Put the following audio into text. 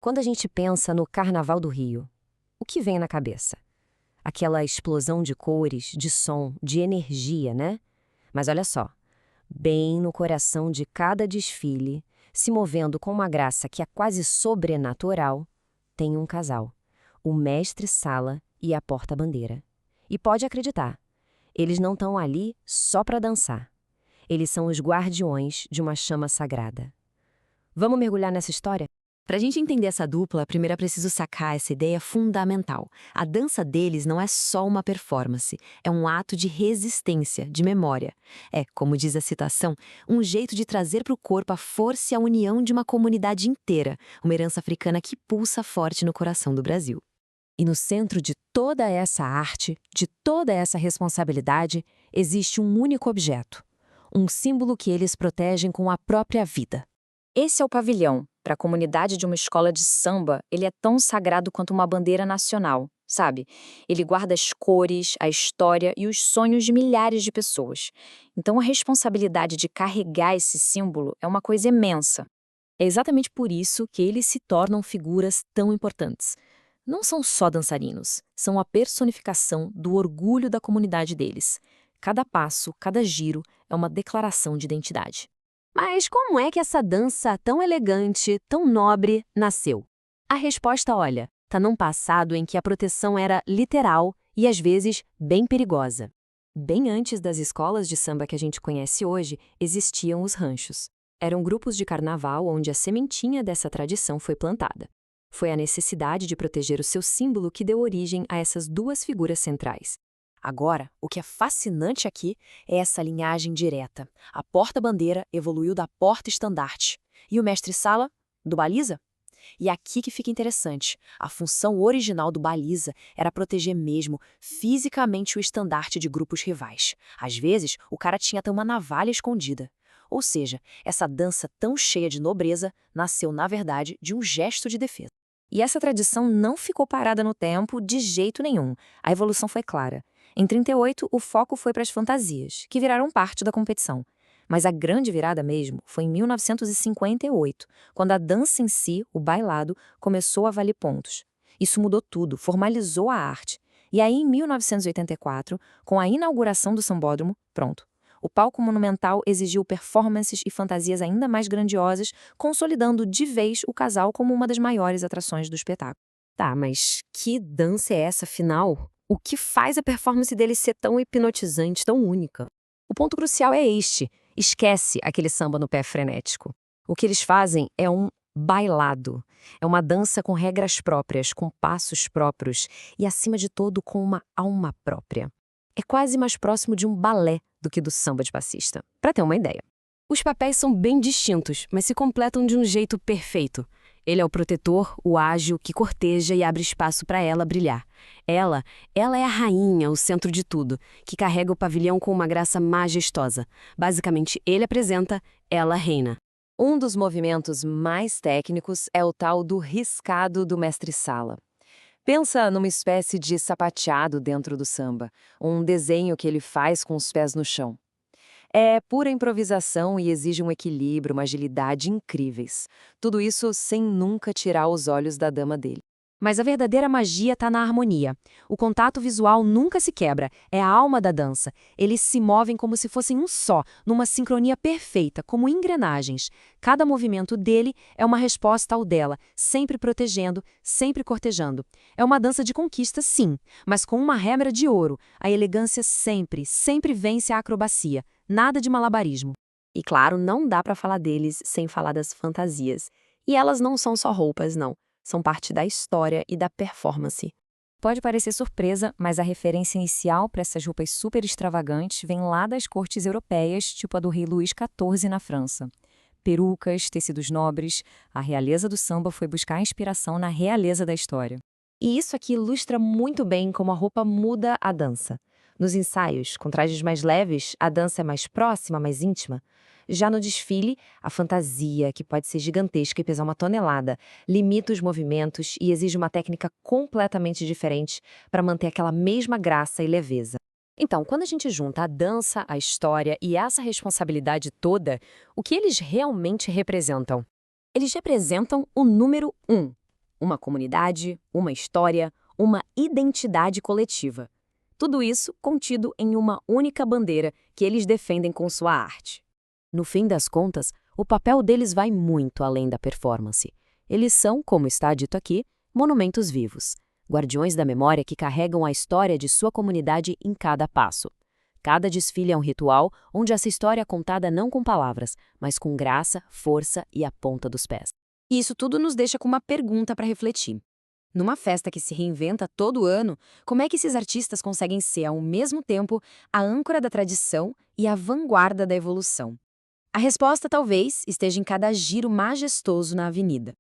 Quando a gente pensa no Carnaval do Rio, o que vem na cabeça? Aquela explosão de cores, de som, de energia, né? Mas olha só, bem no coração de cada desfile, se movendo com uma graça que é quase sobrenatural, tem um casal, o mestre-sala e a porta-bandeira. E pode acreditar, eles não estão ali só para dançar. Eles são os guardiões de uma chama sagrada. Vamos mergulhar nessa história? Para a gente entender essa dupla, primeiro é preciso sacar essa ideia fundamental. A dança deles não é só uma performance, é um ato de resistência, de memória. É, como diz a citação, um jeito de trazer para o corpo a força e a união de uma comunidade inteira, uma herança africana que pulsa forte no coração do Brasil. E no centro de toda essa arte, de toda essa responsabilidade, existe um único objeto, um símbolo que eles protegem com a própria vida. Esse é o pavilhão. Para a comunidade de uma escola de samba, ele é tão sagrado quanto uma bandeira nacional, sabe? Ele guarda as cores, a história e os sonhos de milhares de pessoas. Então a responsabilidade de carregar esse símbolo é uma coisa imensa. É exatamente por isso que eles se tornam figuras tão importantes. Não são só dançarinos, são a personificação do orgulho da comunidade deles. Cada passo, cada giro é uma declaração de identidade. Mas como é que essa dança tão elegante, tão nobre, nasceu? A resposta, olha, está num passado em que a proteção era literal e às vezes bem perigosa. Bem antes das escolas de samba que a gente conhece hoje, existiam os ranchos. Eram grupos de carnaval onde a sementinha dessa tradição foi plantada. Foi a necessidade de proteger o seu símbolo que deu origem a essas duas figuras centrais. Agora, o que é fascinante aqui é essa linhagem direta. A porta-bandeira evoluiu da porta-estandarte. E o mestre-sala, do baliza? E é aqui que fica interessante. A função original do baliza era proteger mesmo, fisicamente, o estandarte de grupos rivais. Às vezes, o cara tinha até uma navalha escondida. Ou seja, essa dança tão cheia de nobreza nasceu, na verdade, de um gesto de defesa. E essa tradição não ficou parada no tempo de jeito nenhum. A evolução foi clara. Em 1938, o foco foi para as fantasias, que viraram parte da competição. Mas a grande virada mesmo foi em 1958, quando a dança em si, o bailado, começou a valer pontos. Isso mudou tudo, formalizou a arte. E aí, em 1984, com a inauguração do Sambódromo, pronto. O palco monumental exigiu performances e fantasias ainda mais grandiosas, consolidando de vez o casal como uma das maiores atrações do espetáculo. Tá, mas que dança é essa, afinal? O que faz a performance deles ser tão hipnotizante, tão única? O ponto crucial é este: esquece aquele samba no pé frenético. O que eles fazem é um bailado. É uma dança com regras próprias, com passos próprios e, acima de tudo, com uma alma própria. É quase mais próximo de um balé do que do samba de passista, para ter uma ideia. Os papéis são bem distintos, mas se completam de um jeito perfeito. Ele é o protetor, o ágil, que corteja e abre espaço para ela brilhar. Ela é a rainha, o centro de tudo, que carrega o pavilhão com uma graça majestosa. Basicamente, ele apresenta, ela reina. Um dos movimentos mais técnicos é o tal do riscado do mestre-sala. Pensa numa espécie de sapateado dentro do samba, um desenho que ele faz com os pés no chão. É pura improvisação e exige um equilíbrio, uma agilidade incríveis. Tudo isso sem nunca tirar os olhos da dama dele. Mas a verdadeira magia está na harmonia. O contato visual nunca se quebra, é a alma da dança. Eles se movem como se fossem um só, numa sincronia perfeita, como engrenagens. Cada movimento dele é uma resposta ao dela, sempre protegendo, sempre cortejando. É uma dança de conquista, sim, mas com uma regra de ouro. A elegância sempre, sempre vence a acrobacia. Nada de malabarismo. E claro, não dá para falar deles sem falar das fantasias. E elas não são só roupas, não. São parte da história e da performance. Pode parecer surpresa, mas a referência inicial para essas roupas super extravagantes vem lá das cortes europeias, tipo a do rei Luís XIV na França. Perucas, tecidos nobres, a realeza do samba foi buscar inspiração na realeza da história. E isso aqui ilustra muito bem como a roupa muda a dança. Nos ensaios, com trajes mais leves, a dança é mais próxima, mais íntima. Já no desfile, a fantasia, que pode ser gigantesca e pesar uma tonelada, limita os movimentos e exige uma técnica completamente diferente para manter aquela mesma graça e leveza. Então, quando a gente junta a dança, a história e essa responsabilidade toda, o que eles realmente representam? Eles representam o número 1. uma comunidade, uma história, uma identidade coletiva. Tudo isso contido em uma única bandeira que eles defendem com sua arte. No fim das contas, o papel deles vai muito além da performance. Eles são, como está dito aqui, monumentos vivos, guardiões da memória que carregam a história de sua comunidade em cada passo. Cada desfile é um ritual onde essa história é contada não com palavras, mas com graça, força e a ponta dos pés. E isso tudo nos deixa com uma pergunta para refletir. Numa festa que se reinventa todo ano, como é que esses artistas conseguem ser, ao mesmo tempo, a âncora da tradição e a vanguarda da evolução? A resposta talvez esteja em cada giro majestoso na avenida.